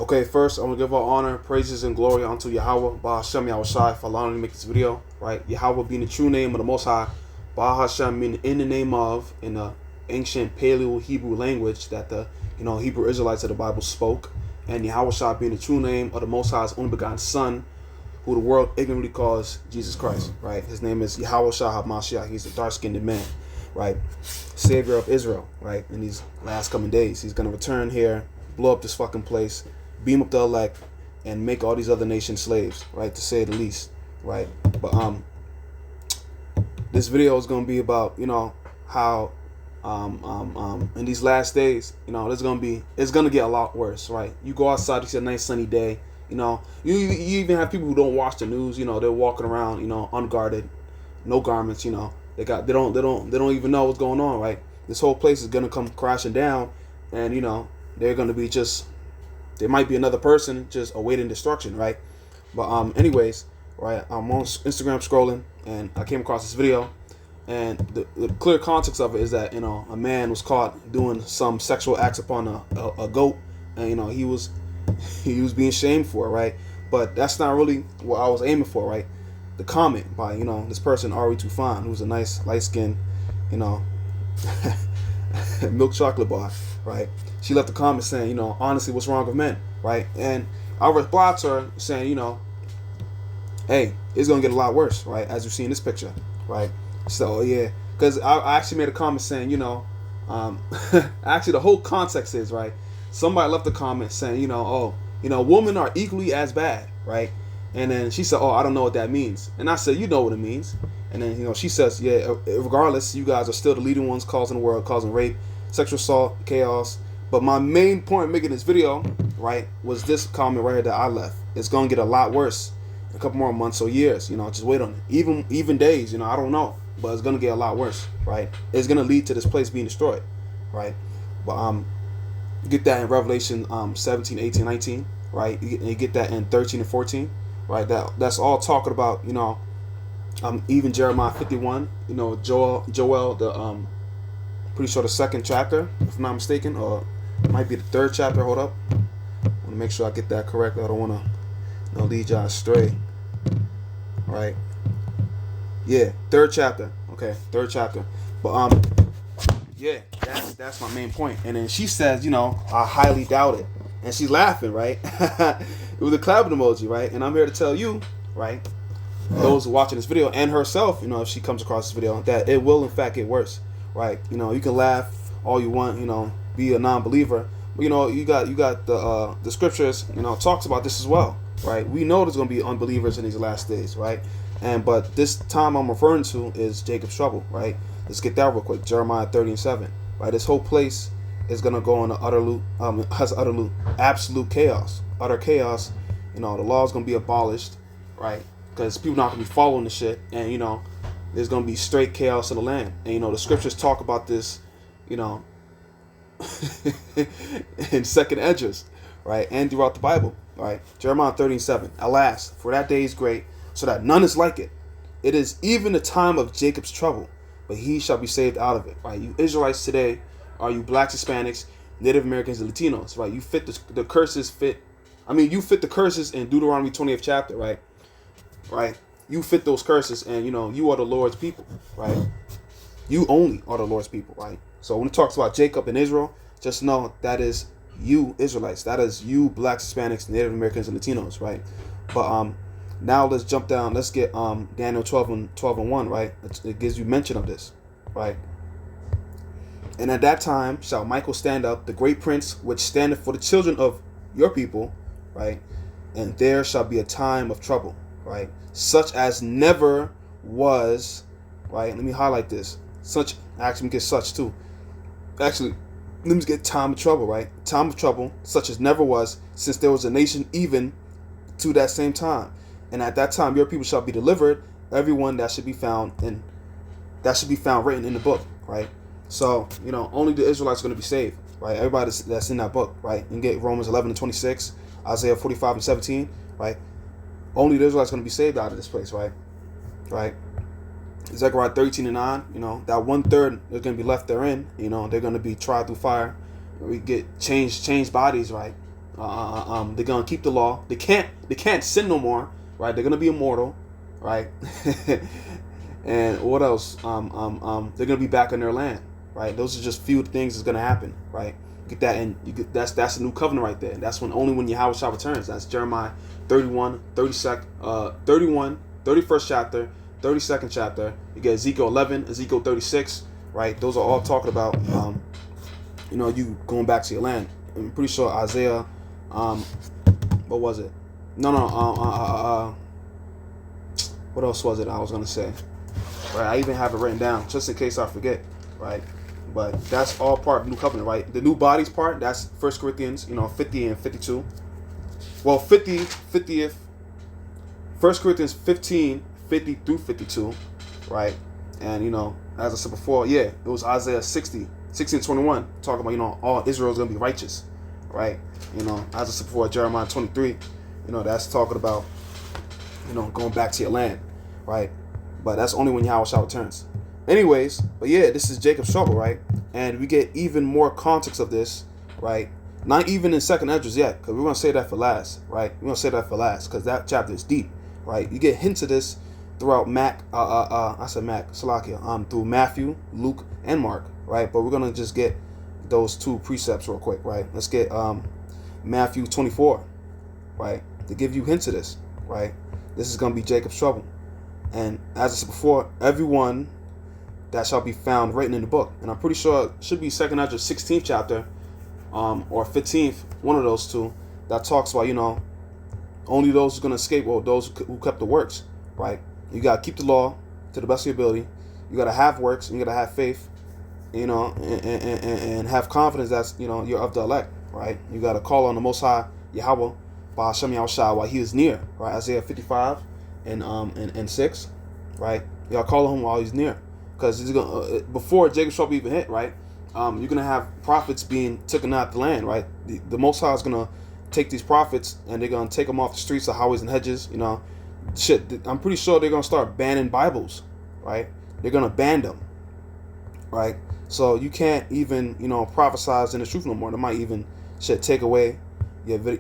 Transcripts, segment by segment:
Okay, first I'm gonna give all honor, praises, and glory unto Yahweh, Bahashem Yahushai, for allowing me to make this video. Right, Yahweh being the true name of the Most High, Bahashem meaning in the name of, in the ancient Paleo Hebrew language that the Hebrew Israelites of the Bible spoke, and Yahushai being the true name of the Most High's only begotten Son, who the world ignorantly calls Jesus Christ. Right, his name is Yahushua HaMashiach. He's a dark-skinned man, right, Savior of Israel. Right, in these last coming days, he's gonna return here, blow up this fucking place, beam up the elect, and make all these other nations slaves, right, to say the least, right? But this video is gonna be about how in these last days, it's gonna get a lot worse, right? You go outside, you see a nice sunny day, you even have people who don't watch the news, they're walking around, unguarded, no garments, they don't even know what's going on, right? This whole place is gonna come crashing down, and they're gonna be just. There might be another person just awaiting destruction, right? But anyways, right, I'm on Instagram scrolling, and I came across this video, and the clear context of it is that a man was caught doing some sexual acts upon a goat, and he was being shamed for it, right? But that's not really what I was aiming for, right? The comment by this person Ari Tufan, who's a nice light skinned milk chocolate bar, right? She left a comment saying, honestly, what's wrong with men, right? And I replied to her saying, hey, it's gonna get a lot worse, right? As you see in this picture, right? So yeah, because I actually made a comment saying, actually the whole context is, right, somebody left a comment saying, women are equally as bad, right? And then she said, oh, I don't know what that means. And I said, you know what it means. And then she says, yeah, regardless, you guys are still the leading ones causing the world, causing rape, sexual assault, chaos. But my main point making this video, right, was this comment right here that I left. It's gonna get a lot worse in a couple more months or years. Just wait on it. Even days. I don't know, but it's gonna get a lot worse, right? It's gonna lead to this place being destroyed, right? But you get that in Revelation 17, 18, 19, right? You get that in 13 and 14, right? That's all talking about even Jeremiah 51. Joel the pretty sure the second chapter, if I'm not mistaken, or it might be the third chapter. Hold up. I want to make sure I get that correct. I don't want to lead y'all astray. Right. Yeah, third chapter. Okay, third chapter. But yeah, that's my main point. And then she says, I highly doubt it. And she's laughing, right? It was a clapping emoji, right? And I'm here to tell you, right, those who are watching this video, and herself, if she comes across this video, that it will in fact get worse, right? You can laugh all you want, be a non-believer, but you got the scriptures talks about this as well, right? We know there's going to be unbelievers in these last days, right? But this time I'm referring to is Jacob's trouble, right? Let's get that real quick. Jeremiah 30 and 7, right? This whole place is going to go into absolute chaos, utter chaos. The law is going to be abolished, right? Because people not going to be following the shit, and there's going to be straight chaos in the land. And the scriptures talk about this in second Esdras, right, and throughout the Bible, right? Jeremiah 37. Alas, for that day is great, so that none is like it. It is even the time of Jacob's trouble, but he shall be saved out of it, right? You Israelites today, are you blacks, Hispanics, Native Americans, and Latinos, right? You fit the curses. You fit the curses in Deuteronomy 20th chapter, right? Right? You fit those curses, and you are the Lord's people, right? You only are the Lord's people, right? So when it talks about Jacob and Israel, just know that is you Israelites. That is you blacks, Hispanics, Native Americans, and Latinos, right? But now let's jump down. Let's get Daniel 12 and 1, right? It gives you mention of this, right? And at that time shall Michael stand up, the great prince, which standeth for the children of your people, right? And there shall be a time of trouble, right? Such as never was, right? Let me highlight this. Such, actually, get such too. Actually, let me get time of trouble, right? Time of trouble, such as never was, since there was a nation even to that same time. And at that time, your people shall be delivered, everyone that should be found written in the book, right? So, only the Israelites are going to be saved, right? Everybody that's in that book, right? And get Romans 11 and 26, Isaiah 45 and 17, right? Only the Israelites are going to be saved out of this place, right? Right? Zechariah 13 and 9, that 1/3 is going to be left therein. They're going to be tried through fire. We get changed bodies, right? They're gonna keep the law. They can't sin no more, right? They're gonna be immortal, right? And what else? They're gonna be back in their land, right? Those are just few things that's gonna happen, right? Get that, and that's the new covenant right there. That's only when Yahweh returns. That's Jeremiah 31, 31st chapter, 32nd chapter. You get Ezekiel 11, Ezekiel 36, right? Those are all talking about, you going back to your land. I'm pretty sure Isaiah, what was it? What else was it I was gonna say? Right, I even have it written down just in case I forget, right? But that's all part of the new covenant, right? The new bodies part, that's 1 Corinthians, 50 and 52. Well, 50th, 1 Corinthians 15, 50 through 52, right? And, as I said before, it was Isaiah 60, 16 and 21, talking about, all Israel's going to be righteous, right? As I said before, Jeremiah 23, that's talking about, going back to your land, right? But that's only when Yahweh returns. Anyways, but this is Jacob's trouble, right? And we get even more context of this, right? Not even in 2nd Esdras yet, because we're going to say that for last, right? We're going to say that for last, because that chapter is deep, right? You get hints of this throughout through Matthew, Luke, and Mark, right? But we're going to just get those two precepts real quick, right? Let's get Matthew 24, right? To give you hints of this, right? This is going to be Jacob's trouble. And as I said before, everyone that shall be found written in the book. And I'm pretty sure it should be 2nd Esdras 16th chapter, or 15th, one of those two, that talks about, only those who's going to escape, or those who kept the works, right? You got to keep the law to the best of your ability. You got to have works, and you got to have faith, and have confidence that, you're of the elect, right? You got to call on the Most High, Yahweh, by Hashem Yahushua, while he is near, right? Isaiah 55 and 6, right? You got to call on him while he's near. Because before Jacob's trouble even hit, right? You're gonna have prophets being taken out the land, right? The Most High is gonna take these prophets and they're gonna take them off the streets of highways and hedges. I'm pretty sure they're gonna start banning Bibles, right? They're gonna ban them, right? So you can't even prophesize in the truth no more. They might even take away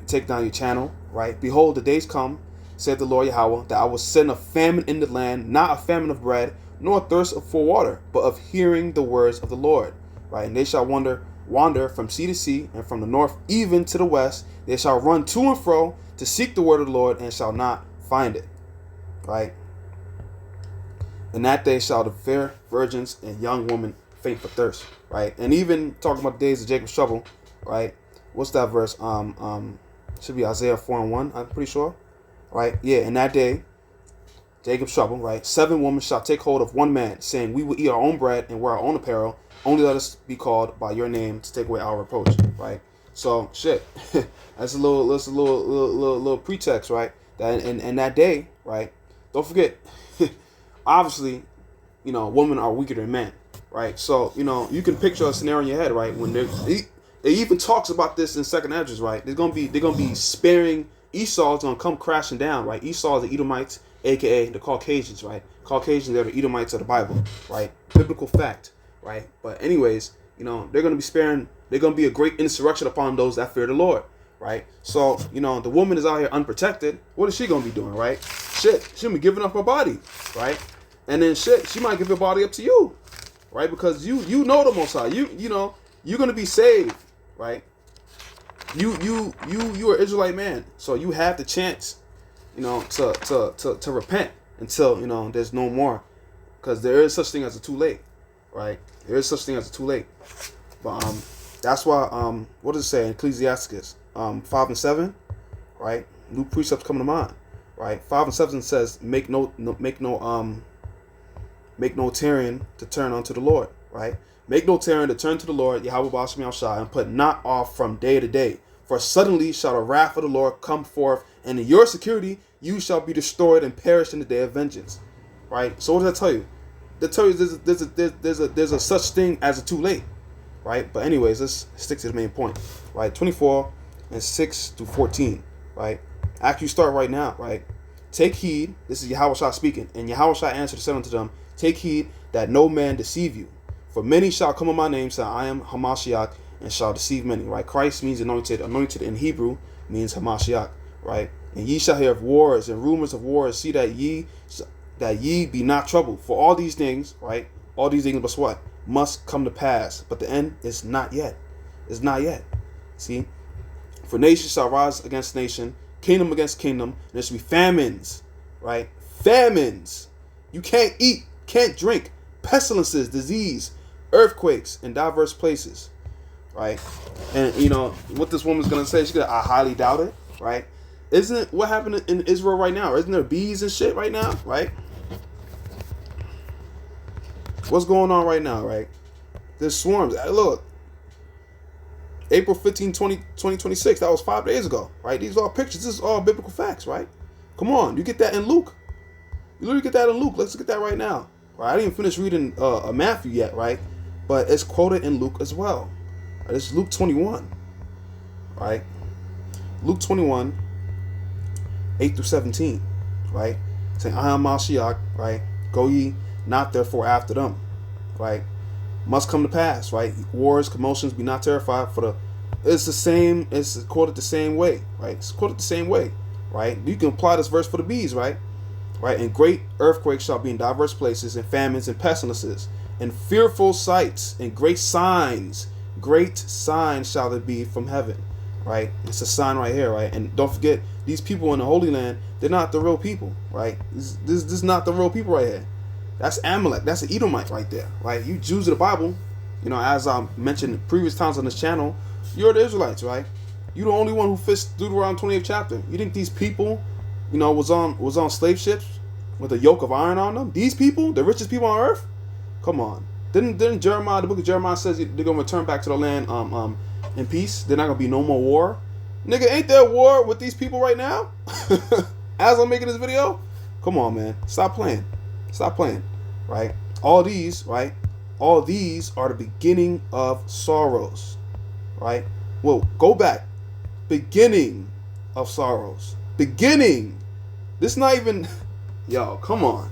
take down your channel, right? Behold, the days come, said the Lord Yahweh, that I will send a famine in the land, not a famine of bread, nor thirst for water, but of hearing the words of the Lord, right? And they shall wander from sea to sea, and from the north even to the west. They shall run to and fro to seek the word of the Lord, and shall not find it, right? In that day shall the fair virgins and young women faint for thirst, right? And even talking about the days of Jacob's trouble, right? What's that verse? Should be Isaiah 4:1, I'm pretty sure, right? In that day, Jacob's trouble, right? 7 women shall take hold of one man, saying, we will eat our own bread and wear our own apparel. Only let us be called by your name to take away our reproach, right? So, that's a little pretext, right? That in that day, right? Don't forget, obviously, women are weaker than men, right? So, you can picture a scenario in your head, right? When it even talks about this in 2nd Esdras, right? They're gonna be sparing. Esau's gonna come crashing down, right? Esau is the Edomites, aka the Caucasians, right? Caucasians are the Edomites of the Bible, right? Biblical fact, right? But anyways, they're gonna be sparing. They're gonna be a great insurrection upon those that fear the Lord, right? So, the woman is out here unprotected. What is she gonna be doing, right? She'll be giving up her body, right? And then she might give her body up to you, right? Because you know the Most High. You're gonna be saved, right? You are an Israelite man, so you have the chance, to repent until there's no more, because there is such thing as a too late, right? There is such thing as a too late, but that's why what does it say in Ecclesiasticus 5 and 7, right? New precepts coming to mind, right? 5 and 7 says make no tarrying to turn unto the Lord, right? Make no tarrying to turn to the Lord, Yahweh Ba'ashem Yahushua, and put not off from day to day. For suddenly shall the wrath of the Lord come forth, and in your security you shall be destroyed and perish in the day of vengeance. Right? So what does that tell you? That tells you there's a such thing as a too late. Right? But anyways, let's stick to the main point. Right? 24 and 6 to 14. Right? Actually start right now. Right? Take heed. This is Yahushua speaking. And Yahushua answered and said unto them, take heed that no man deceive you. For many shall come in my name, saying, I am Hamashiach, and shall deceive many, right? Christ means anointed. Anointed in Hebrew means Hamashiach, right? And ye shall hear of wars and rumors of wars. See that ye be not troubled. For all these things, right? All these things must what? Must come to pass. But the end is not yet. It's not yet. See? For nation shall rise against nation, kingdom against kingdom, and there shall be famines, right? Famines. You can't eat, can't drink, pestilences, disease, earthquakes in diverse places, right? And you know what this woman's gonna say? She's gonna, I highly doubt it, right? Isn't what happened in Israel right now? Isn't there bees and shit right now, right? What's going on right now, right? There's swarms. Look, April 15, 2026. That was 5 days ago, right? These are all pictures. This is all biblical facts, right? Come on, you get that in Luke. You literally get that in Luke. Let's get that right now. Right? I didn't finish reading Matthew yet, right? But it's quoted in Luke as well. Right? It's Luke 21, right? Luke 21, 8 through 17, right? Saying, I am Mashiach, right? Go ye not therefore after them, right? Must come to pass, right? Wars, commotions, be not terrified, for it's the same, it's quoted the same way, right? It's quoted the same way, right? You can apply this verse for the bees, right? Right? And great earthquakes shall be in diverse places, and famines and pestilences, and fearful sights, and great signs shall there be from heaven, right? It's a sign right here, right? And don't forget, these people in the Holy Land, they're not the real people, right? This is not the real people right here. That's Amalek. That's an Edomite right there, right? You Jews of the Bible, you know, as I mentioned previous times on this channel, you're the Israelites, right? You're the only one who fits Deuteronomy 28th chapter. You think these people, you know, was on slave ships with a yoke of iron on them? These people, the richest people on earth? Come on. Didn't Jeremiah, the book of Jeremiah says they're gonna return back to the land in peace? They're not gonna be no more war. Nigga, ain't there war with these people right now? As I'm making this video? Come on, man. Stop playing. Stop playing. Right? All these, right? All these are the beginning of sorrows. Right? Well, go back. Beginning of sorrows. Beginning. This not even... Yo, come on.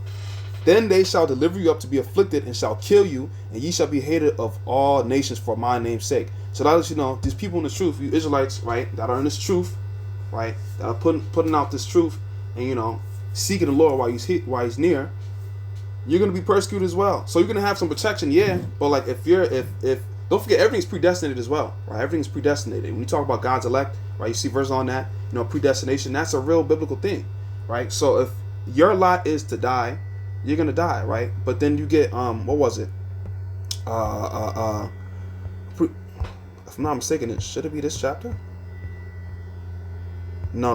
Then they shall deliver you up to be afflicted and shall kill you, and ye shall be hated of all nations for my name's sake. So that lets you know, these people in the truth, you Israelites, right, that are in this truth, right, that are putting out this truth, and you know, seeking the Lord while he's near, you're gonna be persecuted as well. So you're gonna have some protection, yeah, but like if don't forget, everything's predestinated as well, right? Everything's predestinated. When you talk about God's elect, right, you see verses on that, you know, predestination, that's a real biblical thing, right? So if your lot is to die, you're gonna die, right? But then you get what was it? If I'm not mistaken, should it be this chapter? No.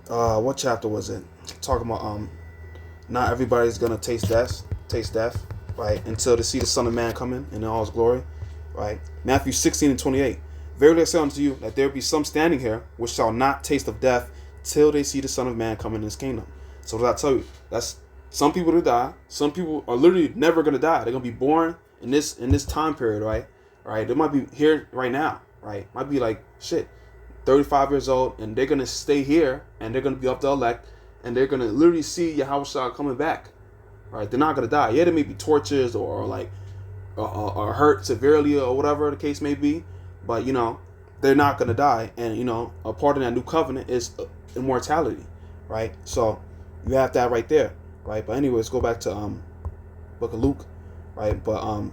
What chapter was it? Talking about not everybody's gonna taste death, right? Until they see the Son of Man coming in all his glory, right? Matthew 16:28. Verily I say unto you that there be some standing here which shall not taste of death till they see the Son of Man come in his kingdom. So what I tell you, that's some people to die. Some people are literally never gonna die. They're gonna be born in this time period, right? Right? They might be here right now, right? Might be like 35 years old, and they're gonna stay here, and they're gonna be up the elect, and they're gonna literally see Yahushua coming back, right? They're not gonna die. Yeah, they may be tortured or like or hurt severely or whatever the case may be, but you know they're not gonna die. And you know, a part of that new covenant is immortality, right? So you have that right there, right? But anyways, go back to book of Luke, right? But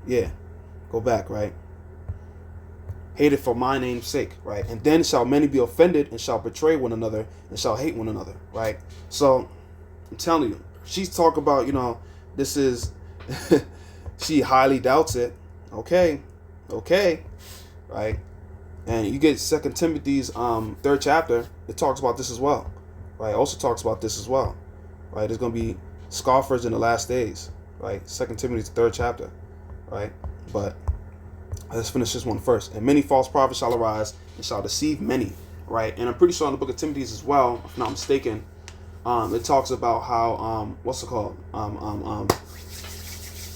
yeah, go back, right? Hated for my name's sake, right? And then shall many be offended and shall betray one another and shall hate one another, right? So I'm telling you, she's talking about, you know, this is she highly doubts it. Okay, right? And you get 2 Timothy's 3rd chapter, it talks about this as well, right? It also talks about this as well, right? There's going to be scoffers in the last days, right? 2 Timothy's 3rd chapter, right? But let's finish this one first. And many false prophets shall arise and shall deceive many, right? And I'm pretty sure in the book of Timothy's as well, if I'm not mistaken, it talks about how, what's it called?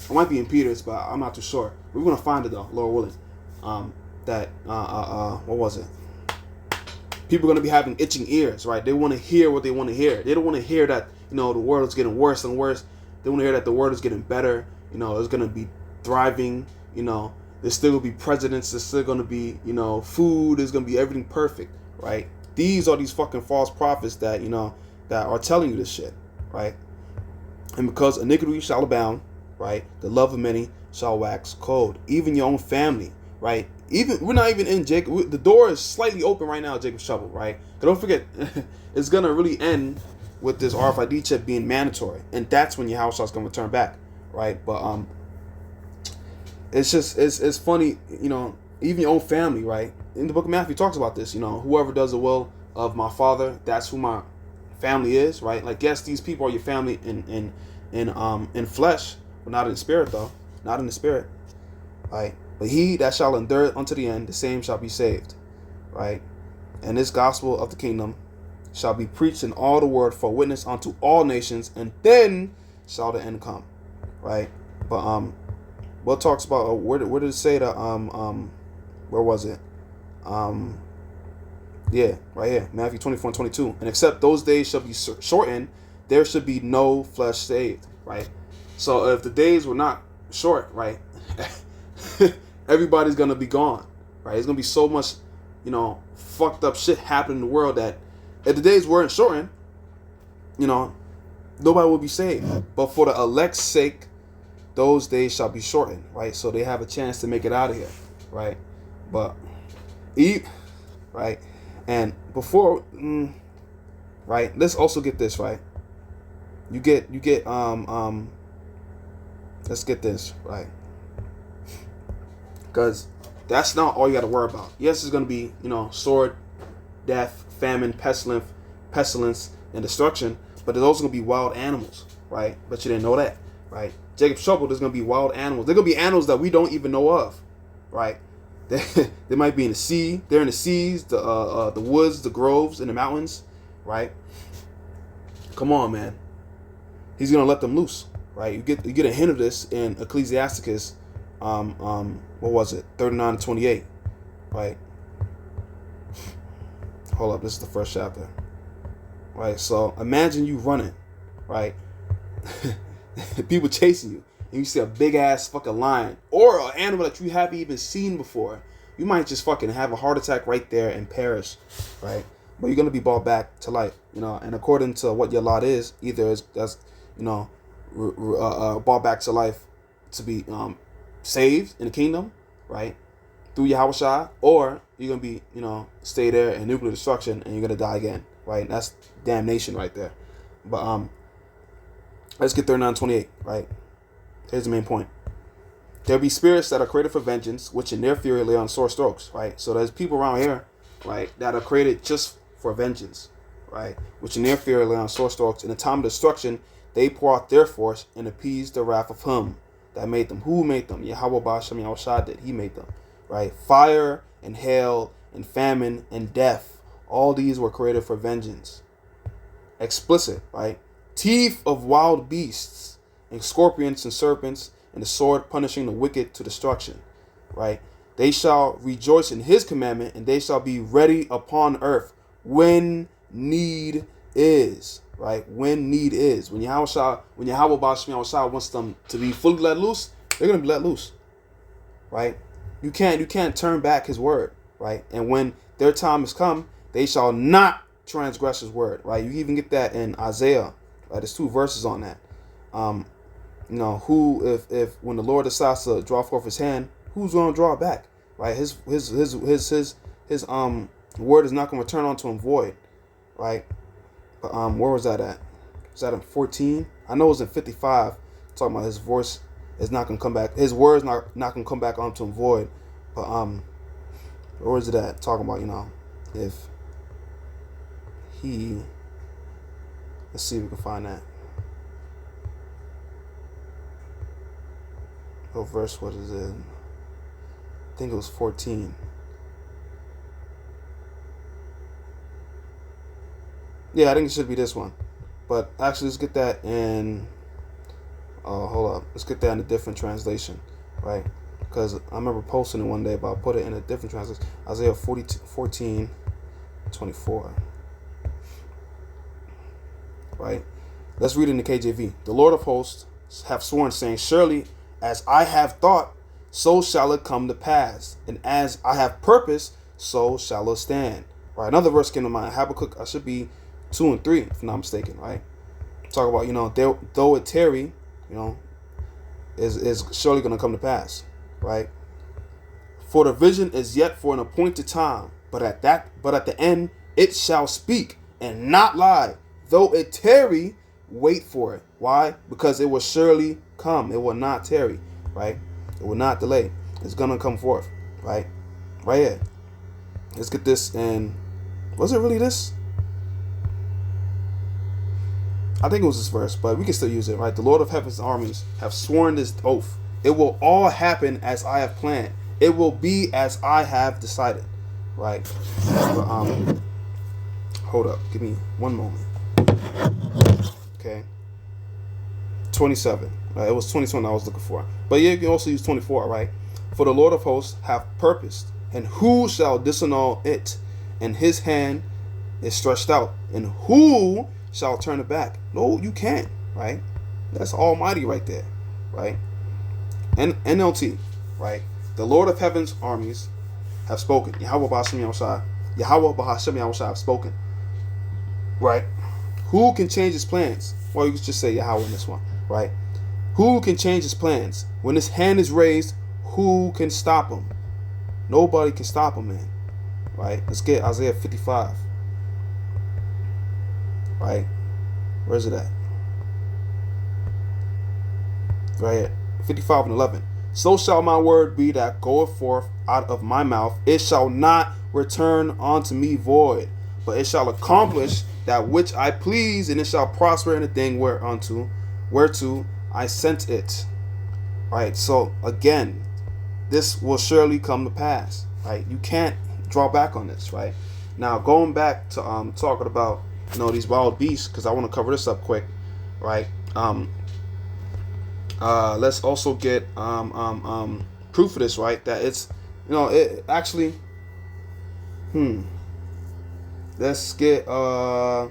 It might be in Peter's, but I'm not too sure. We're going to find it though, Lord willing. What was it? People are going to be having itching ears, right? They want to hear what they want to hear. They don't want to hear that, you know, the world is getting worse and worse. They want to hear that the world is getting better. It's gonna be thriving. There's still gonna be presidents. There's still gonna be food. There's gonna be everything perfect, right? These are these fucking false prophets that that are telling you this shit, right? And because iniquity shall abound, right, the love of many shall wax cold. Even your own family, right? Even we're not even in Jacob. The door is slightly open right now, Jacob's Trouble, right? But don't forget, it's gonna really end with this RFID chip being mandatory, and that's when your house is gonna return back, right? But it's just it's funny, even your own family, right? In the book of Matthew talks about this, whoever does the will of my Father, that's who my family is, right? Like, yes, these people are your family in flesh, but not in spirit, though. Not in the spirit, right? But he that shall endure unto the end, the same shall be saved, right? And this gospel of the kingdom shall be preached in all the world for witness unto all nations, and then shall the end come, right? But what talks about where did it say that where was it? Yeah, right here, Matthew 24:22. And except those days shall be shortened, there should be no flesh saved, right? So if the days were not short, right, everybody's gonna be gone, right? It's gonna be so much, fucked up shit happening in the world that if the days weren't shortened, nobody will be saved. But for the elect's sake, those days shall be shortened, right? So they have a chance to make it out of here, right? But right? And before, right? Let's also get this, right? You get let's get this, right? Because that's not all you got to worry about. Yes, it's going to be, sword, death, famine, pestilence, and destruction. But there's also going to be wild animals, right? But you didn't know that, right? Jacob's Trouble, there's going to be wild animals. There's going to be animals that we don't even know of, right? They might be in the sea. They're in the seas, the woods, the groves, and the mountains, right? Come on, man. He's going to let them loose, right? You get a hint of this in Ecclesiasticus, what was it? 39-28, right? Hold up, this is the first chapter, right? So imagine you running, right? People chasing you, and you see a big ass fucking lion or an animal that you haven't even seen before. You might just fucking have a heart attack right there and perish, right? But you're gonna be brought back to life, And according to what your lot is, either that's brought back to life to be saved in the kingdom, right, through Yahushua, or you're gonna be stay there in nuclear destruction and you're gonna die again, right? And that's damnation right there. But let's get 39-28, right? Here's the main point. There be spirits that are created for vengeance, which in their fury lay on sore strokes, right? So there's people around here, right, that are created just for vengeance, right? Which in their fury lay on sore strokes. In the time of destruction, they pour out their force and appease the wrath of him that made them. Who made them? Yahweh Bashem Yahushua did. He made them, right? Fire and hail and famine and death. All these were created for vengeance. Explicit, right? Teeth of wild beasts and scorpions and serpents, and the sword punishing the wicked to destruction, right? They shall rejoice in his commandment, and they shall be ready upon earth when need is, right? When need is. When Yahweh Bashem wants them to be fully let loose, they're going to be let loose, right? You can't turn back his word, right? And when their time has come, they shall not transgress his word, right? You even get that in Isaiah, right? There's 2 verses on that. Who if when the Lord decides to draw forth his hand, who's going to draw it back, right? His word is not going to return onto him void, right? But where was that at? Was that in 14? I know it was in 55. Talking about his voice is not going to come back. His word is not going to come back onto him void. But where is it at? Talking about if he. Let's see if we can find that. What verse was it in? I think it was 14. Yeah, I think it should be this one. But actually, let's get that in. Hold up. Let's get that in a different translation, right? Because I remember posting it one day, but I put it in a different translation. Isaiah 14:24. Right? Let's read it in the KJV. The Lord of hosts, have sworn, saying, surely as I have thought, so shall it come to pass. And as I have purposed, so shall it stand. Right. Another verse came to mind. Habakkuk, I should be 2 and 3, if I'm not mistaken. Right. Talk about, though it tarry, is surely going to come to pass. Right. For the vision is yet for an appointed time, but at the end it shall speak and not lie. Though it tarry, wait for it. Why? Because it will surely come. It will not tarry. Right? It will not delay. It's gonna come forth. Right? Right here. Let's get this. And was it really this? I think it was this verse, but we can still use it. Right? The Lord of Heaven's armies have sworn this oath. It will all happen as I have planned. It will be as I have decided. Right? But, hold up. Give me one moment. Okay. 27. It was 27 I was looking for. But yeah, you can also use 24, right? For the Lord of hosts hath purposed, and who shall disannul it? And his hand is stretched out, and who shall turn it back? No, you can't, right? That's Almighty right there, right? And NLT, right? The Lord of Heaven's armies have spoken. Yahweh B'Hashem Yahushai have spoken. Right? Who can change his plans? Well, you can just say Yahweh in this one, right? Who can change his plans? When his hand is raised, who can stop him? Nobody can stop him, man. Right? Let's get Isaiah 55. Right? Where's it at? Right here. 55 and 11. So shall my word be that goeth forth out of my mouth. It shall not return unto me void, but it shall accomplish that which I please, and it shall prosper in the thing whereto I sent it. Right. So again, this will surely come to pass. Right. You can't draw back on this. Right. Now going back to talking about these wild beasts, because I want to cover this up quick. Right. Let's also get proof of this, right? That it's it actually let's get I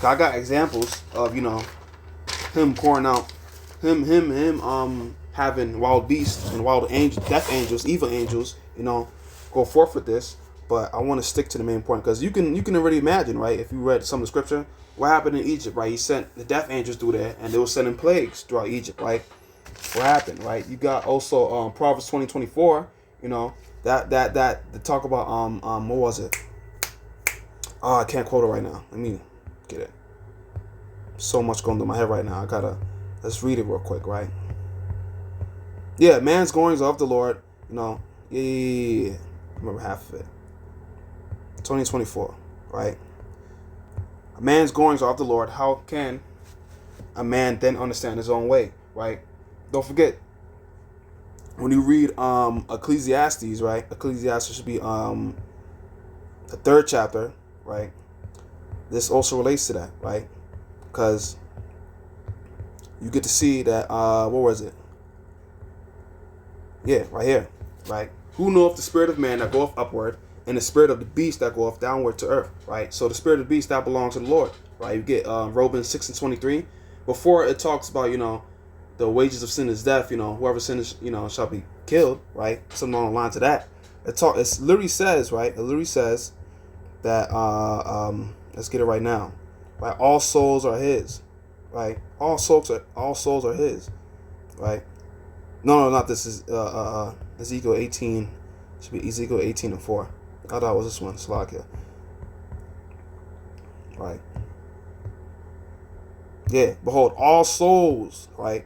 got examples of him pouring out him having wild beasts and wild angels, death angels, evil angels, go forth with this. But I want to stick to the main point, because you can already imagine, right? If you read some of the scripture, what happened in Egypt, right? He sent the death angels through there, and they were sending plagues throughout Egypt, right? What happened, right? You got also Proverbs 20:24, that talk about what was it? I can't quote it right now. Let me get it. So much going through my head right now. Let's read it real quick, right? Yeah, man's goings are of the Lord, Yeah. Remember half of it. 20:24, right? A man's goings are of the Lord. How can a man then understand his own way, right? Don't forget, when you read Ecclesiastes, right? Ecclesiastes should be the 3rd chapter, right? This also relates to that, right? Because you get to see that what was it? Yeah, right here, right? Who knoweth the spirit of man that goeth upward, and the spirit of the beast that goeth downward to earth, right? So the spirit of the beast, that belongs to the Lord, right? You get Romans 6:23. Before it talks about, the wages of sin is death, whoever sins, shall be killed, right? Something along the lines of that. It literally says, right? It literally says that, let's get it right now, right? All souls are his, right? All souls are his, right? No, not this. Is Ezekiel 18. Should be Ezekiel 18:4. I thought it was this one. Slakia. Right. Yeah. Behold, all souls, right?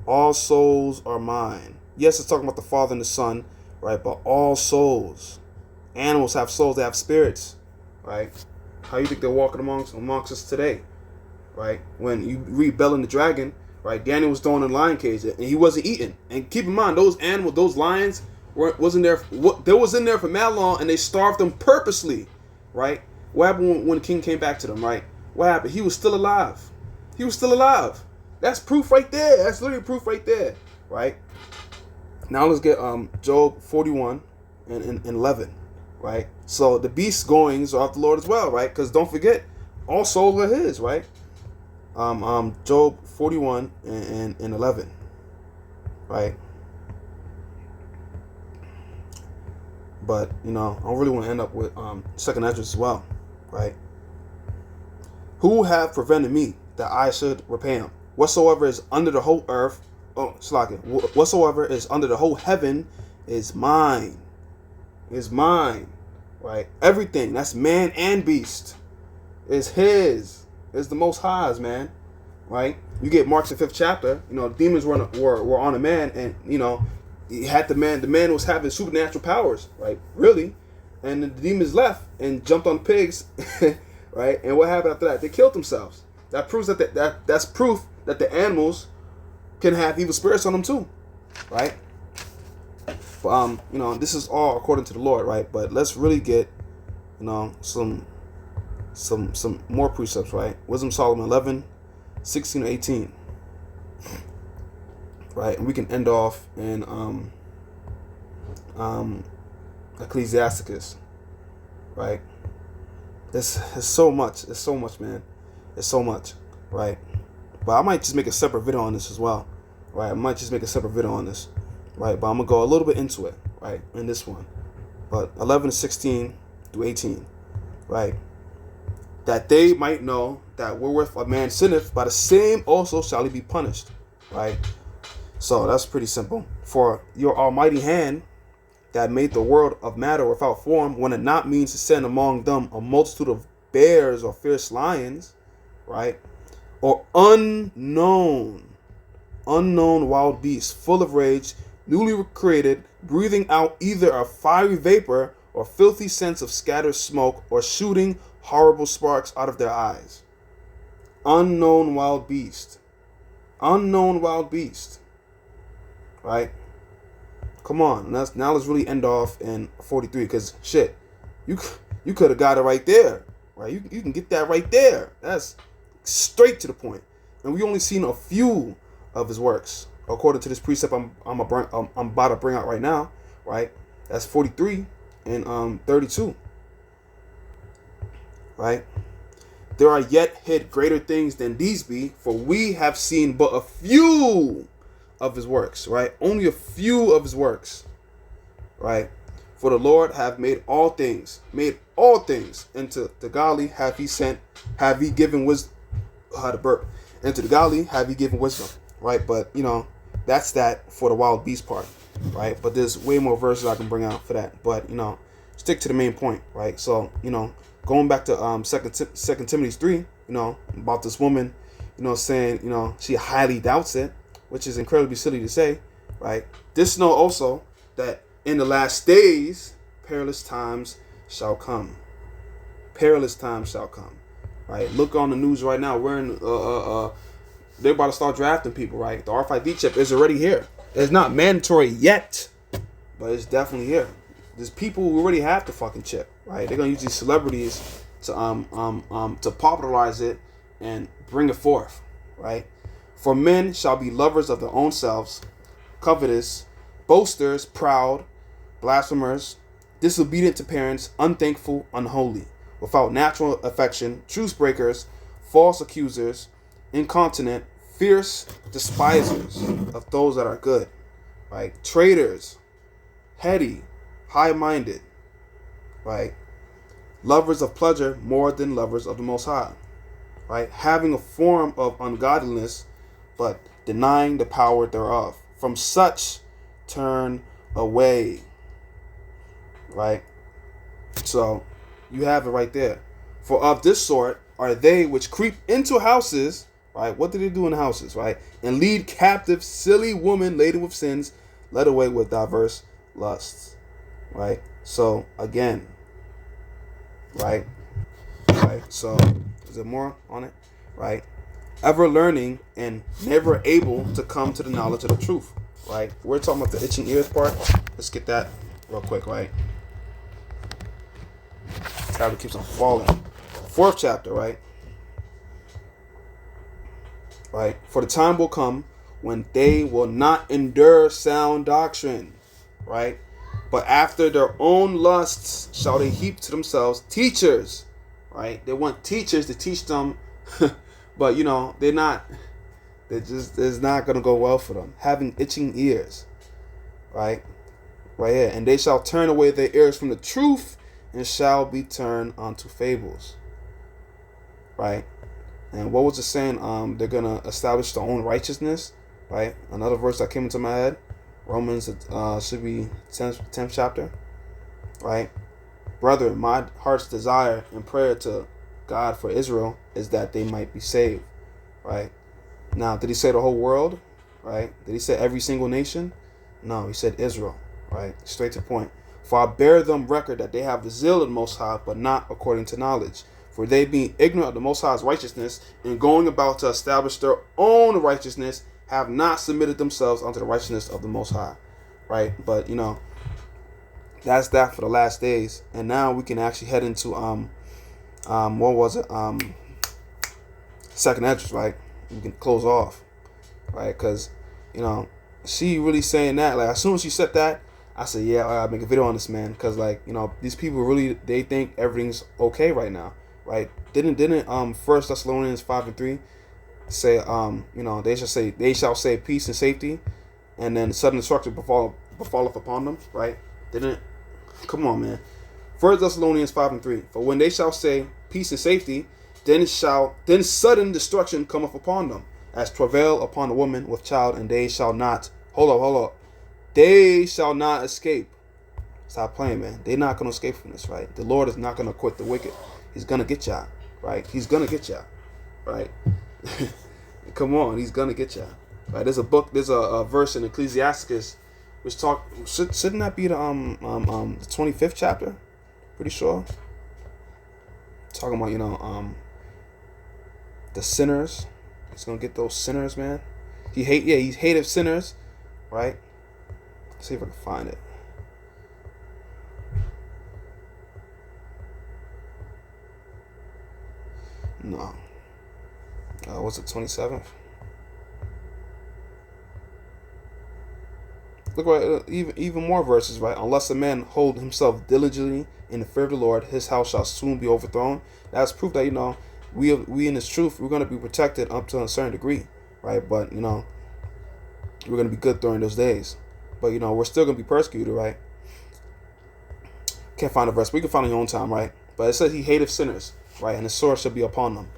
All souls are mine. Yes, it's talking about the Father and the Son, right? But all souls. Animals have souls. They have spirits, right? How you think they're walking amongst us today, right? When you read Bel and the Dragon, right? Daniel was thrown in the lion cage and he wasn't eaten. And keep in mind, those animals, those lions, wasn't there. They was in there for mad long, and they starved them purposely, right? What happened when the king came back to them, right? What happened? He was still alive. He was still alive. That's proof right there. That's literally proof right there, right? Now let's get Job 41 and 11, right? So the beast's goings are of the Lord as well, right? Because don't forget, All souls are his, right? Job 41 and 11, right? But I don't really want to end up with second Esdras as well, right? Who have prevented me that I should repay him? Whatsoever is under the whole earth, whatsoever is under the whole heaven is mine. Is mine, right? Everything that's man and beast is his. Is the Most High's, man, right? You get Mark the 5th chapter. Demons were on a man, and he had the man. The man was having supernatural powers, right? Really, and the demons left and jumped on the pigs, right? And what happened after that? They killed themselves. That proves that's proof that the animals can have evil spirits on them too, right? But this is all according to the Lord, right? But let's really get some more precepts, right? Wisdom Solomon 11, 16 to 18. Right, and we can end off in Ecclesiasticus, right? It's so much. It's so much, man. It's so much, right? But I might just make a separate video on this as well, right? I might just make a separate video on this, right? But I'm gonna go a little bit into it, right, in this one. But 11 to 16 to 18, right? That they might know that wherewith a man sinneth, by the same also shall he be punished, right? So that's pretty simple. For your almighty hand that made the world of matter without form, when it not means to send among them a multitude of bears or fierce lions, right? Or unknown wild beasts, full of rage, newly created, breathing out either a fiery vapor or filthy scents of scattered smoke, or shooting horrible sparks out of their eyes. Unknown wild beast. Unknown wild beast. Right? Come on. Now let's really end off in 43, because shit, you could have got it right there. Right? You can get that right there. That's straight to the point. And we only seen a few of his works according to this precept I'm about to bring out right now. Right? That's 43 and 32. Right? There are yet hid greater things than these be, for we have seen but a few of his works, right? Only a few of his works, right? For the Lord have made all things, into the godly have he given wisdom. Into the godly have he given wisdom, right? But that's that for the wild beast part, right? But there's way more verses I can bring out for that. But stick to the main point, right? So going back to Second Timothy 3, about this woman, saying she highly doubts it, which is incredibly silly to say, right? This know also that in the last days perilous times shall come. Perilous times shall come, right? Look on the news right now. We're in they're about to start drafting people, right? The RFID chip is already here. It's not mandatory yet, but it's definitely here. There's people who already have the fucking chip, right? They're gonna use these celebrities to popularize it and bring it forth, right? For men shall be lovers of their own selves, covetous, boasters, proud, blasphemers, disobedient to parents, unthankful, unholy, without natural affection, truce breakers, false accusers, incontinent, fierce, despisers of those that are good, right? Traitors, heady, high-minded, right? Lovers of pleasure more than lovers of the Most High, right? Having a form of ungodliness, but denying the power thereof. From such turn away, right? So you have it right there. For of this sort are they which creep into houses, right? What do they do in houses, right? And lead captive silly women laden with sins, led away with diverse lusts, right? So again, right? So is there more on it, right? Ever learning and never able to come to the knowledge of the truth, right? We're talking about the itching ears part. Let's get that real quick, right? Gravity keeps on falling. 4th chapter, right? Right? For the time will come when they will not endure sound doctrine, right? But after their own lusts shall they heap to themselves teachers, right? They want teachers to teach them, but they're not. It's not gonna go well for them. Having itching ears, right? Right here, and they shall turn away their ears from the truth, and shall be turned unto fables, right? And what was it saying? They're gonna establish their own righteousness, right? Another verse that came into my head, Romans, should be 10th chapter, right? Brethren, my heart's desire and prayer to God for Israel is that they might be saved, right? Now, did he say the whole world, right? Did he say every single nation? No, he said Israel, right? Straight to the point. For I bear them record that they have the zeal of the Most High, but not according to knowledge. For they being ignorant of the Most High's righteousness, and going about to establish their own righteousness, have not submitted themselves unto the righteousness of the Most High, right? But that's that for the last days, and now we can actually head into what was it? Second Esdras, right? We can close off, right? Because she really saying that. Like, as soon as she said that, I said, yeah, I gotta make a video on this, man, because these people really, they think everything's okay right now, right? Didn't 1 Thessalonians 5:3 say they shall say peace and safety, and then sudden destruction befalleth upon them, right? Didn't Come on, man. 1 Thessalonians 5:3. For when they shall say peace and safety, then sudden destruction cometh upon them, as travail upon a woman with child, and they shall not. Hold up. They shall not escape. Stop playing, man. They're not gonna escape from this, right? The Lord is not gonna quit the wicked. He's gonna get y'all, right? He's gonna get y'all, right? Come on, he's gonna get y'all, right? There's a verse in Ecclesiasticus which shouldn't that be the 25th chapter? Pretty sure. Talking about the sinners. He's gonna get those sinners, man. He hated sinners, right? Let's see if I can find it. No. What's it, 27th? Look, right, even more verses, right? Unless a man hold himself diligently in the fear of the Lord, his house shall soon be overthrown. That's proof that we in this truth, we're gonna be protected up to a certain degree, right? But we're gonna be good during those days. But we're still gonna be persecuted, right? Can't find a verse. We can find it in your own time, right? But it says he hateth sinners, right? And the sword shall be upon them.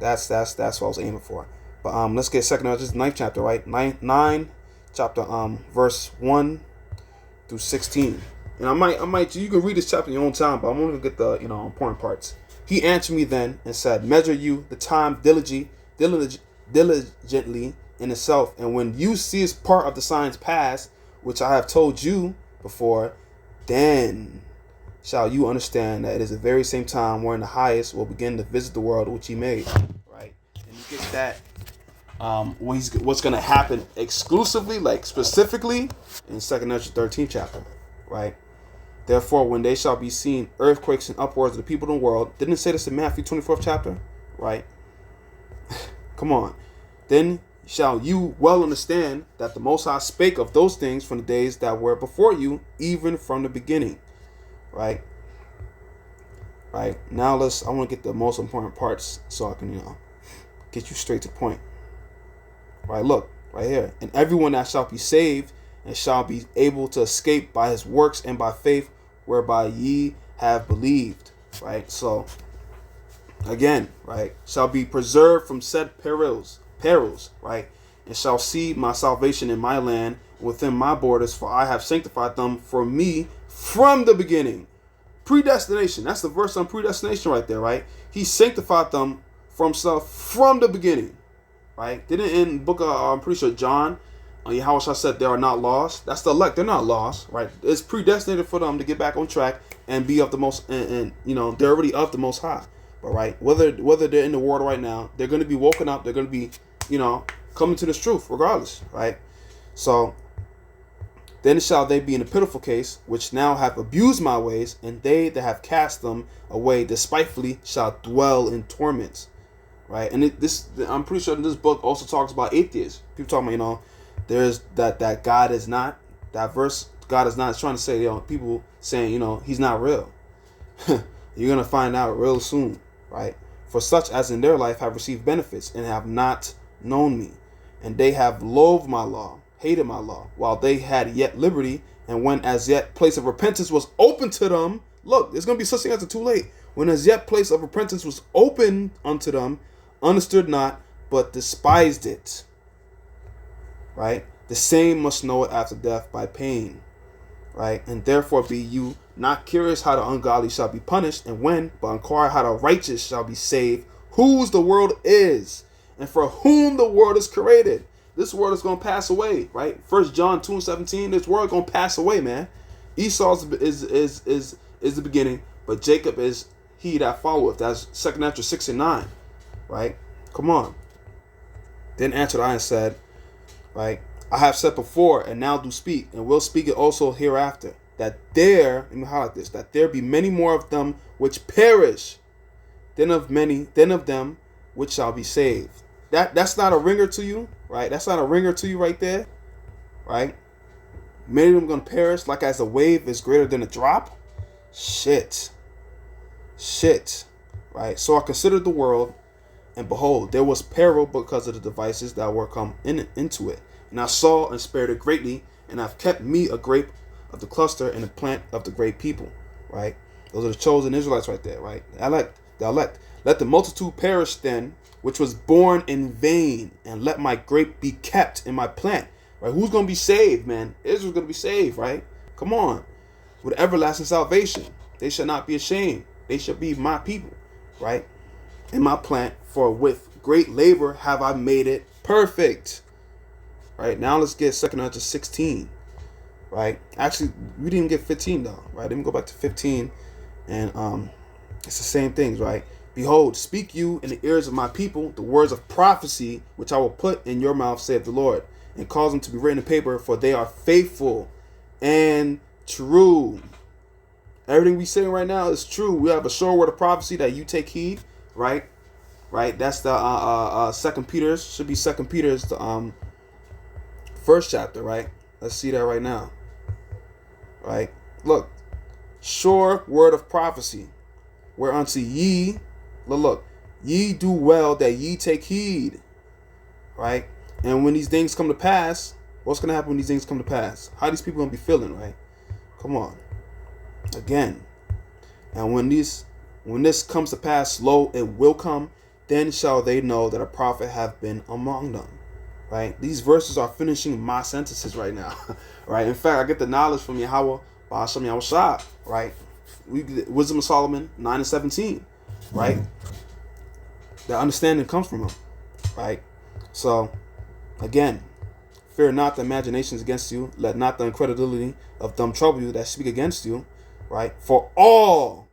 That's what I was aiming for. But let's get 2 Esdras 9th chapter, right? 9 chapter verse 1 through 16. And I might you can read this chapter in your own time, but I'm only gonna get the important parts. He answered me then and said, measure you the time diligently in itself, and when you see as part of the signs pass, which I have told you before, then shall you understand that it is the very same time wherein the highest will begin to visit the world which he made. Right? And you get that what's going to happen exclusively, like specifically, in 2 Esdras 13th chapter. Right? Therefore, when they shall be seen earthquakes and upwards of the people of the world, didn't it say this in Matthew 24th chapter? Right? Come on. Then shall you well understand that the Most High spake of those things from the days that were before you, even from the beginning. Right? Right. Now I want to get the most important parts so I can, get you straight to the point. Right, look, right here. And everyone that shall be saved and shall be able to escape by his works and by faith whereby ye have believed. Right? So again, right, shall be preserved from said perils, right? And shall see my salvation in my land within my borders, for I have sanctified them for me from the beginning. Predestination. That's the verse on predestination right there, right? He sanctified them for himself from the beginning, right? Didn't in the book of, I'm pretty sure John, Yahushua said they are not lost. That's the elect. They're not lost, right? It's predestinated for them to get back on track and be of the most, and they're already of the Most High. But right, whether they're in the world right now, they're going to be woken up. They're going to be, coming to this truth regardless, right? So then shall they be in a pitiful case, which now have abused my ways, and they that have cast them away despitefully shall dwell in torments, right? And I'm pretty sure this book also talks about atheists. People talking about, there's that God is not, that verse, God is not, is trying to say, people saying, he's not real. You're going to find out real soon, right? For such as in their life have received benefits and have not known me. And they have loathed my law, hated my law, while they had yet liberty, and when as yet place of repentance was open to them. Look, there's going to be such thing as too late. When as yet place of repentance was open unto them, understood not, but despised it. Right? The same must know it after death by pain. Right? And therefore be you not curious how the ungodly shall be punished, and when, but inquire how the righteous shall be saved, whose the world is, and for whom the world is created. This world is going to pass away, right? 1 John 2:17, this world is going to pass away, man. Esau is the beginning, but Jacob is he that followeth. That's 2 Nephi 6:9, right? Come on. Then answered I and said, right, I have said before, and now do speak, and will speak it also hereafter, that there, let me highlight this, that there be many more of them which perish than of them which shall be saved. That's not a ringer to you, right? That's not a ringer to you right there, right? Many of them gonna perish, like as a wave is greater than a drop. Shit, right? So I considered the world, and behold, there was peril because of the devices that were come into it. And I saw and spared it greatly, and I've kept me a grape of the cluster and a plant of the great people, right? Those are the chosen Israelites right there, right? The elect. Let the multitude perish then, which was born in vain, and let my grape be kept in my plant, right? Who's going to be saved, man? Israel's going to be saved, right? Come on. With everlasting salvation. They shall not be ashamed. They shall be my people, right? In my plant, for with great labor have I made it perfect. Right, now let's get 2 Nephi 16. Right, actually we didn't get 15 though. Right, let me go back to 15, and it's the same things. Right, behold, speak you in the ears of my people the words of prophecy which I will put in your mouth, saith the Lord, and cause them to be written in paper, for they are faithful and true. Everything we saying right now is true. We have a sure word of prophecy that you take heed. Right, that's the 2 Peter, should be 2 Peter's the first chapter, right? Let's see that right now. Right? Look. Sure word of prophecy. Whereunto ye, look, ye do well that ye take heed. Right? And when these things come to pass, what's going to happen when these things come to pass? How these people going to be feeling, right? Come on. Again. And when this comes to pass, lo, it will come, then shall they know that a prophet hath been among them. Right? These verses are finishing my sentences right now. Right? In fact, I get the knowledge from Yahweh by Hashem Yahushua. Right? Wisdom of Solomon 9:17. Right? The understanding comes from him. Right? So, again, fear not the imaginations against you. Let not the incredulity of them trouble you that speak against you. Right? For all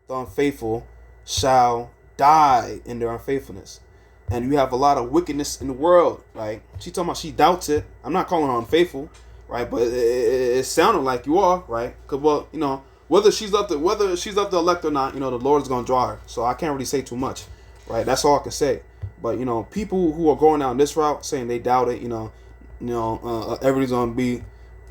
the unfaithful shall die in their unfaithfulness. And you have a lot of wickedness in the world, right? She talking about she doubts it. I'm not calling her unfaithful, right? But it sounded like you are, right? Because, well, you know, whether she's up to elect or not, you know, the Lord is going to draw her. So I can't really say too much, right? That's all I can say. But, you know, people who are going down this route saying they doubt it, everything's going to be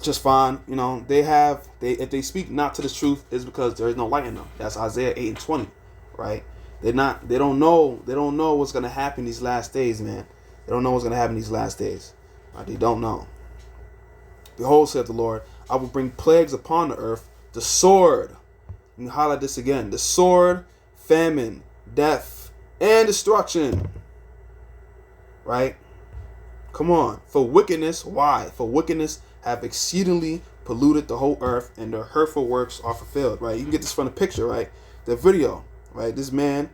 just fine. You know, if they speak not to the truth, it's because there is no light in them. That's Isaiah 8:20, right? They don't know what's gonna happen these last days, man. They don't know what's gonna happen these last days. Right? They don't know. Behold, saith the Lord, I will bring plagues upon the earth, the sword. Let me highlight this again. The sword, famine, death, and destruction. Right? Come on. For wickedness, why? For wickedness have exceedingly polluted the whole earth, and their hurtful works are fulfilled. Right? You can get this from the picture, right? The video. Right, this man,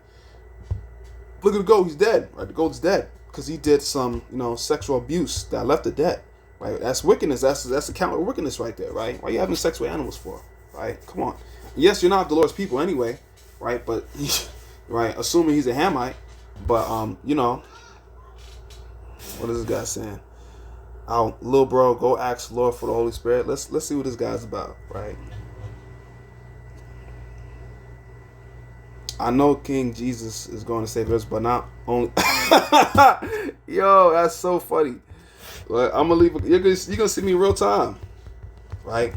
look at the goat, he's dead. Right, the goat's dead because he did some, sexual abuse that left it dead. Right, that's wickedness. That's a count of wickedness right there. Right, why are you having sex with animals for? Right, come on. Yes, you're not the Lord's people anyway. Right, but right, assuming he's a Hamite. But what is this guy saying? Oh, little bro, go ask the Lord for the Holy Spirit. Let's see what this guy's about. Right. I know King Jesus is going to save us, but not only. Yo, that's so funny. Like, I'm gonna leave. You're gonna see me in real time, right?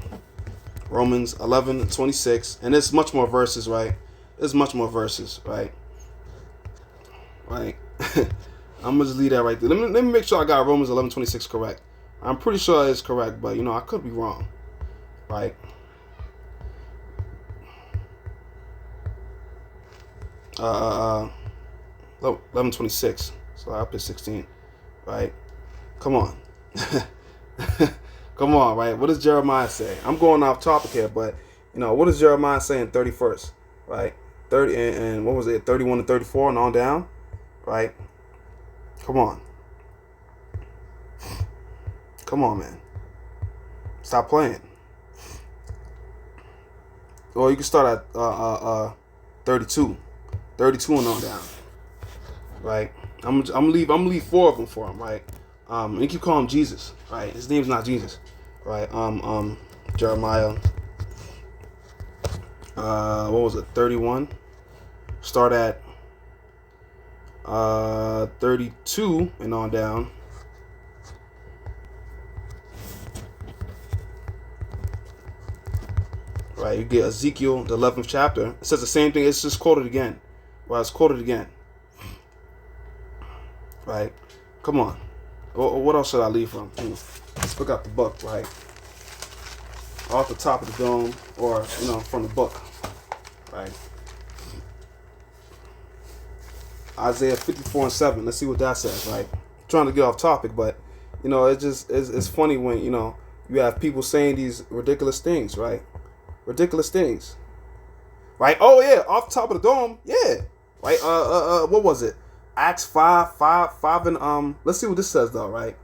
Romans 11:26, and there's much more verses, right? There's much more verses, right? right? I'm gonna just leave that right there. Let me make sure I got Romans 11:26 correct. I'm pretty sure it's correct, but I could be wrong, right? 11:26. So I put 16, right? Come on, come on, right? What does Jeremiah say? I'm going off topic here, but what does Jeremiah say in 31st, right? 30 and what was it? 31 to 34 and on down, right? Come on. Come on, man. Stop playing. Or you can start at 32. 32 and on down. Right? I'm gonna leave 4 of them for him, right? And you keep calling him Jesus, right? His name's not Jesus. Right? Jeremiah what was it? 31. Start at 32 and on down. Right, you get Ezekiel, the 11th chapter. It says the same thing. It's just quoted again. Well, it's quoted again. Right, come on. What else should I leave from? Let's look out the book, right? Off the top of the dome, or from the book, right? Isaiah 54:7. Let's see what that says, right? I'm trying to get off topic, but it's funny when you have people saying these ridiculous things, right? Ridiculous things, right? Oh yeah, off the top of the dome, yeah, right. What was it? Acts 5, and let's see what this says though, right?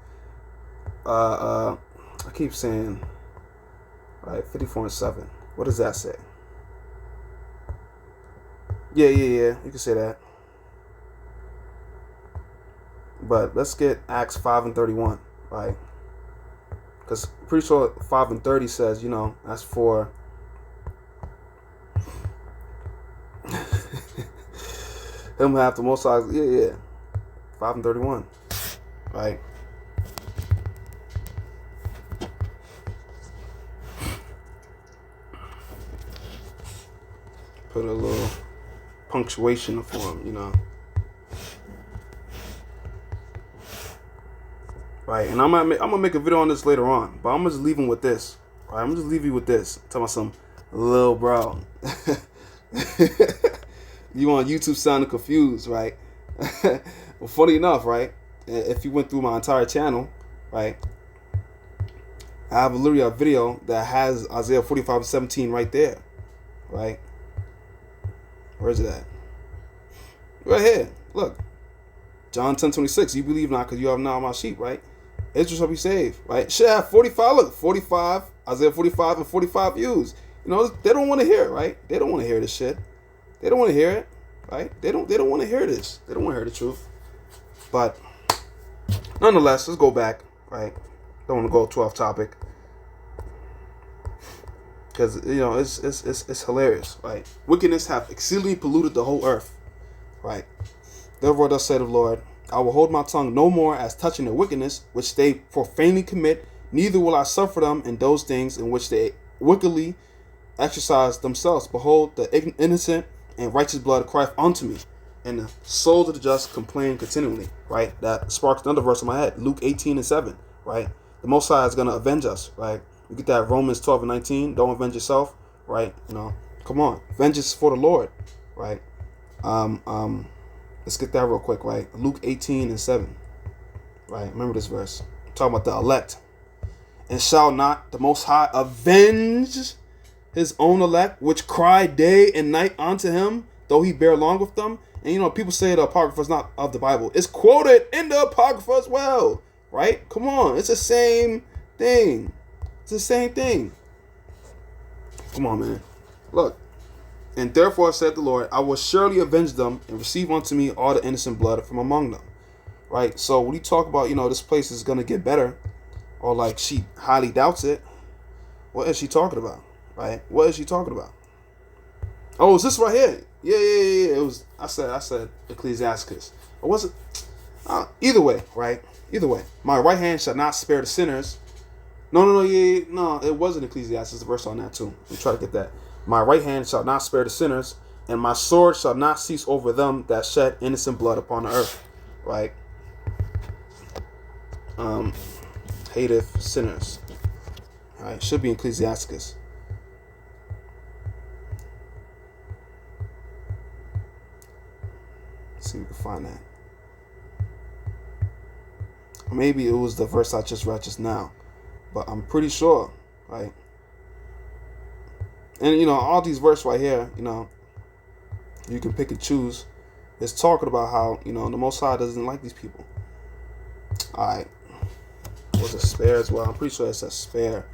I keep saying, right, 54:7. What does that say? Yeah. You can say that. But let's get Acts 5 and 31, right? Because pretty sure 5 and 30 says, that's for him have the most high. Yeah. 5 and 31, right? Put a little punctuation for him, Right, and I'm gonna make a video on this later on, but I'm just leaving with this. Right, I'm just leave you with this. Tell me some little bro. You on YouTube sounding confused, right? Well, funny enough, right? If you went through my entire channel, right? I have literally a video that has Isaiah 45:17 right there, right? Where is it at? Right here. Look, John 10:26. You believe not because you have not my sheep, right? Israel shall be saved, right? Should have 45. Look, 45. Isaiah 45 and 45 views. They don't want to hear it, right? They don't want to hear this shit. They don't want to hear it, right? They don't want to hear this. They don't want to hear the truth. But nonetheless, let's go back, right? Don't want to go too off topic because it's hilarious, right? Wickedness have exceedingly polluted the whole earth, right? Therefore, thus said the Lord, I will hold my tongue no more as touching the wickedness which they profanely commit, neither will I suffer them in those things in which they wickedly exercise themselves. Behold, the innocent and righteous blood crieth unto me, and the souls of the just complain continually. Right? That sparks another verse in my head. Luke 18:7. Right? The Most High is gonna avenge us. Right? You get that Romans 12:19. Don't avenge yourself. Right? Come on. Vengeance for the Lord. Right? Let's get that real quick. Right? Luke 18:7. Right? Remember this verse. I'm talking about the elect. And shall not the Most High avenge his own elect, which cry day and night unto him, though he bear long with them? And people say the Apocrypha is not of the Bible. It's quoted in the Apocrypha as well, right? Come on, it's the same thing. It's the same thing. Come on, man. Look. And therefore said the Lord, I will surely avenge them and receive unto me all the innocent blood from among them. Right? So when you talk about, this place is going to get better, or like she highly doubts it, what is she talking about? Right? What is she talking about? Oh, is this right here? Yeah. It was. I said Ecclesiasticus. Or was it? Either way, right? Either way, my right hand shall not spare the sinners. No. Yeah. No, it wasn't Ecclesiastes. The verse on that too. Let me try to get that. My right hand shall not spare the sinners, And my sword shall not cease over them that shed innocent blood upon the earth. Right? Hateth sinners. Right? Should be Ecclesiasticus. Let's see if we can find that. Maybe it was the verse I just read just now, but I'm pretty sure, right? And all these verses right here, you can pick and choose. It's talking about how the Most High doesn't like these people. All right, was it spare as well? I'm pretty sure it says spare.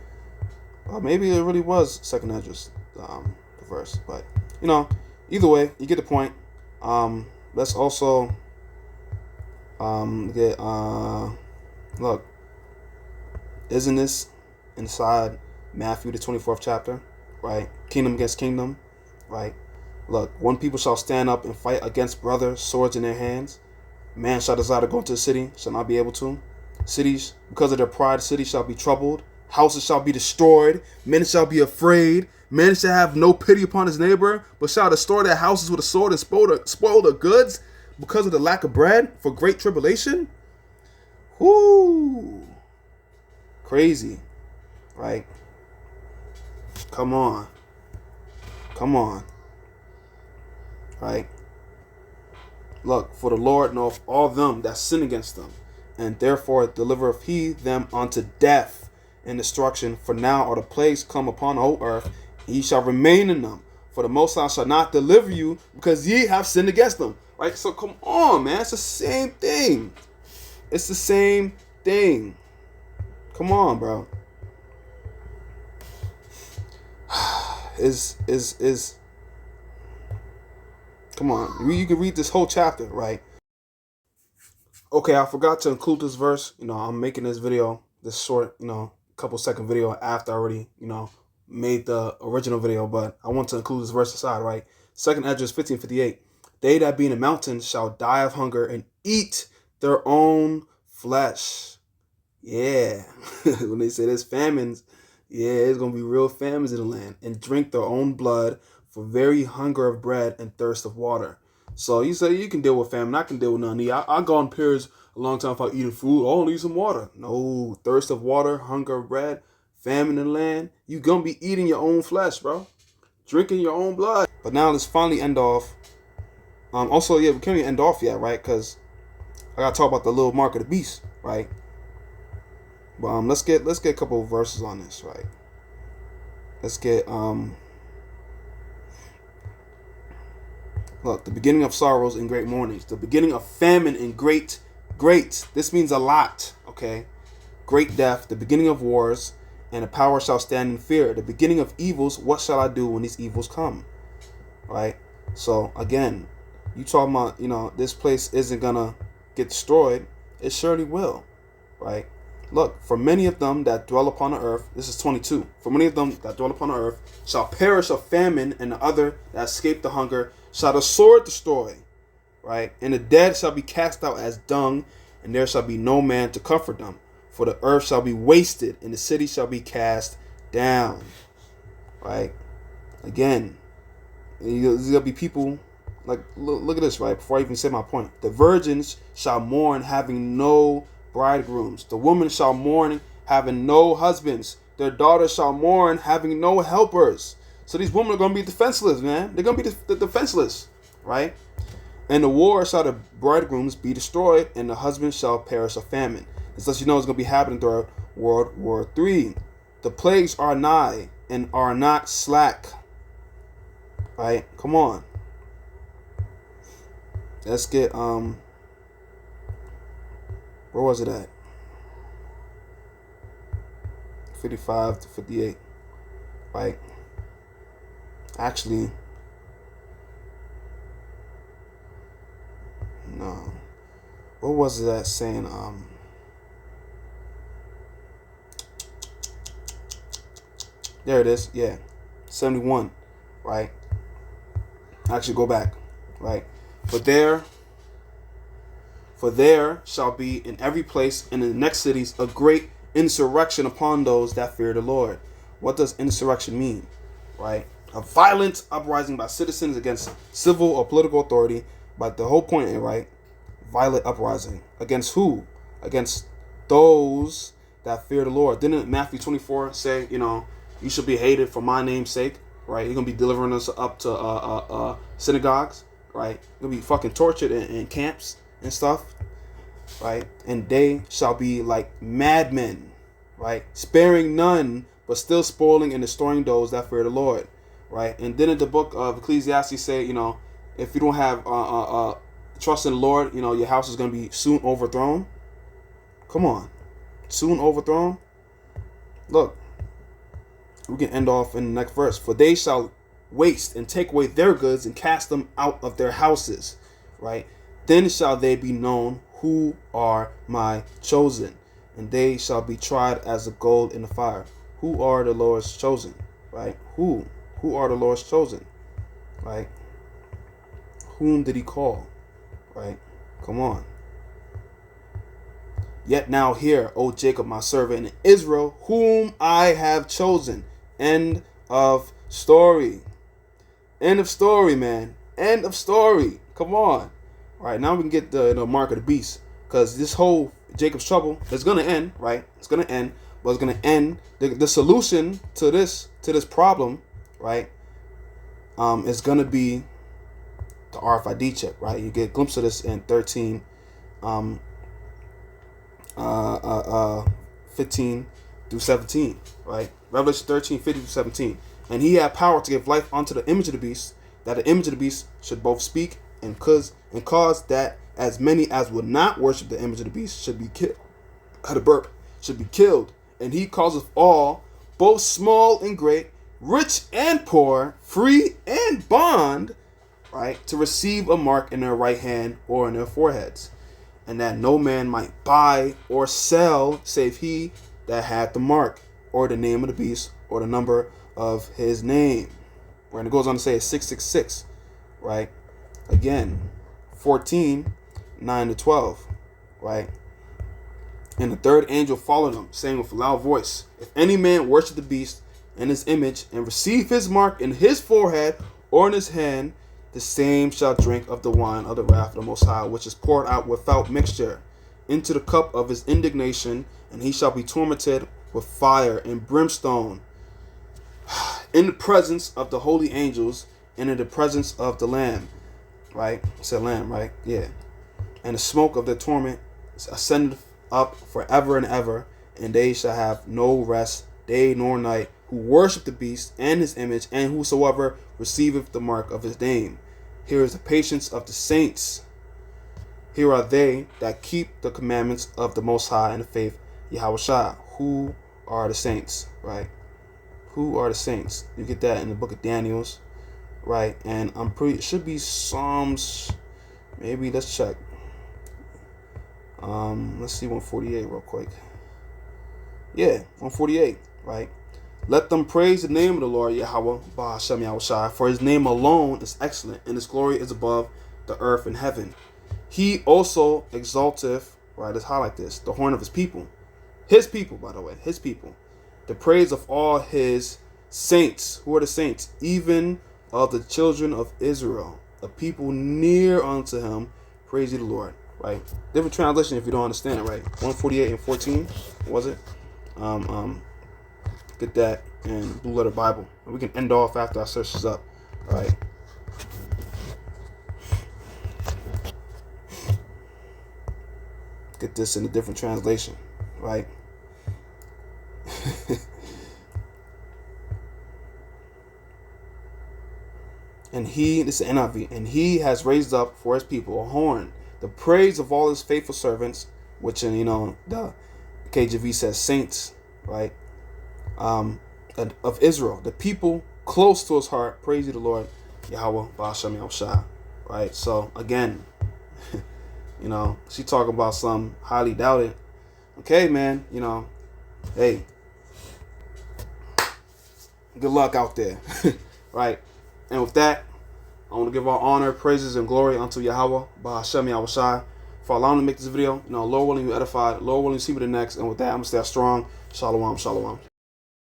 Maybe it really was second Esdras, the verse, but either way, you get the point. Let's also get look, isn't this inside Matthew the 24th chapter, right? Kingdom against kingdom, right? Look, one people shall stand up and fight against brother, swords in their hands. Man shall desire to go into the city, shall not be able to. Cities, because of their pride, cities shall be troubled. Houses shall be destroyed. Men shall be afraid. Man shall have no pity upon his neighbor, but shall destroy their houses with a sword and spoil their goods because of the lack of bread for great tribulation. Whoo! Crazy, right? Come on. Right? Look, for the Lord knoweth all them that sin against them, and therefore delivereth he them unto death and destruction. For now are the plagues come upon the whole earth, and ye shall remain in them. For the Most High shall not deliver you, because ye have sinned against them. Right? So come on, man. It's the same thing. It's the same thing. Come on, bro. Come on. You can read this whole chapter, right? Okay, I forgot to include this verse. I'm making this video, this short, couple second video after I already, made the original video, but I want to include this verse aside, right? Second Esdras 15:58. They that be in the mountains shall die of hunger and eat their own flesh. Yeah. When they say there's famines, yeah, it's going to be real famines in the land. And drink their own blood for very hunger of bread and thirst of water. So you say you can deal with famine. I can deal with none of these. I go on periods a long time without eating food. Oh, I need some water. No, thirst of water, hunger of bread, famine in the land. You going to be eating your own flesh, bro. Drinking your own blood. But now let's finally end off. Also, yeah, we can't even end off yet, right? Because I got to talk about the little mark of the beast, right? But let's get a couple of verses on this, right? Let's get look, the beginning of sorrows and great mournings, the beginning of famine and great. This means a lot, okay? Great death, the beginning of wars, and the power shall stand in fear. The beginning of evils, what shall I do when these evils come? Right? So again, you talking about, this place isn't gonna get destroyed. It surely will, right? Look, for many of them that dwell upon the earth, this is 22. For many of them that dwell upon the earth shall perish of famine, and the other that escape the hunger shall the sword destroy, right? And the dead shall be cast out as dung, and there shall be no man to comfort them. For the earth shall be wasted, and the city shall be cast down, right? Again, there'll be people, like, look at this, right? Before I even say my point. The virgins shall mourn, having no bridegrooms. The women shall mourn, having no husbands. Their daughters shall mourn, having no helpers. So these women are going to be defenseless, man. They're going to be defenseless, right? And the war shall the bridegrooms be destroyed, and the husbands shall perish of famine. This lets you know it's going to be happening throughout World War III. The plagues are nigh and are not slack. Right? Come on. Let's get where was it at? 55 to 58. Right? Actually, no. What was that saying? There it is. Yeah. 71. Right? Actually, go back. Right? For there shall be in every place and in the next cities a great insurrection upon those that fear the Lord. What does insurrection mean? Right? A violent uprising by citizens against civil or political authority. But the whole point, right? Violent uprising. Against who? Against those that fear the Lord. Didn't Matthew 24 say, you should be hated for my name's sake, right? You're going to be delivering us up to synagogues, right? You're going to be fucking tortured in camps and stuff, right? And they shall be like madmen, right? Sparing none, but still spoiling and destroying those that fear the Lord, right? And then in the book of Ecclesiastes say, if you don't have trust in the Lord, your house is going to be soon overthrown. Come on. Soon overthrown. Look, we can end off in the next verse. For they shall waste and take away their goods and cast them out of their houses, right? Then shall they be known who are my chosen, and they shall be tried as the gold in the fire. Who are the Lord's chosen, right? Who are the Lord's chosen, right? Whom did he call, right? Come on. Yet now hear, O Jacob, my servant, and Israel, whom I have chosen. End of story. End of story, man. End of story. Come on. All right, now we can get the mark of the beast, because this whole Jacob's trouble is gonna end, right? It's gonna end, but it's gonna end. The solution to this problem, right? Is gonna be the RFID chip, right? You get a glimpse of this in 13. 15 through 17, right? Revelation 13, 50 through 17. And he had power to give life unto the image of the beast, that the image of the beast should both speak and cause that as many as would not worship the image of the beast should be killed. Had a burp, should be killed. And he causeth all, both small and great, rich and poor, free and bond, right, to receive a mark in their right hand or in their foreheads, and that no man might buy or sell save he that had the mark, or the name of the beast, or the number of his name. Right, and it goes on to say it's 666, right? Again, 14, 9 to 12, right? And the third angel followed him, saying with a loud voice, if any man worship the beast and his image, and receive his mark in his forehead or in his hand, the same shall drink of the wine of the wrath of the Most High, which is poured out without mixture into the cup of his indignation, and he shall be tormented with fire and brimstone in the presence of the holy angels and in the presence of the Lamb. Right? It's a lamb, right? Yeah. And the smoke of their torment ascended up forever and ever, and they shall have no rest day nor night, who worship the beast and his image, and whosoever receiveth the mark of his name. Here is the patience of the saints. Here are they that keep the commandments of the Most High and the faith Yahushua. Who are the saints, right? Who are the saints? You get that in the book of Daniel's, right? And I'm pretty, it should be Psalms, maybe, let's check. Let's see 148 real quick. Yeah, 148, right? Let them praise the name of the Lord Yahweh, Ba'ashem Yahushua, for his name alone is excellent, and his glory is above the earth and heaven. He also exalteth, right, let's highlight this, the horn of his people. His people, by the way, his people. The praise of all his saints. Who are the saints? Even of the children of Israel, a people near unto him. Praise ye the Lord, right? Different translation if you don't understand it, right? 148 and 14, was it? Get that in Blue Letter Bible. And we can end off after I search this up, all right? Get this in a different translation, right? And he, this is NIV, and he has raised up for his people a horn, the praise of all his faithful servants, which in, the KJV says saints, right? Of Israel, the people close to his heart. Praise you, the Lord, Yahweh, Ba'ashem Yahushua, right? So again, she talking about some highly doubted. Okay, man, hey, good luck out there, right? And with that, I want to give all honor, praises, and glory unto Yahweh, Ba'ashem Yahushua, for allowing me to make this video. Lord willing, you edified. Lord willing, see me the next. And with that, I'm going to stay strong. Shalom, shalom.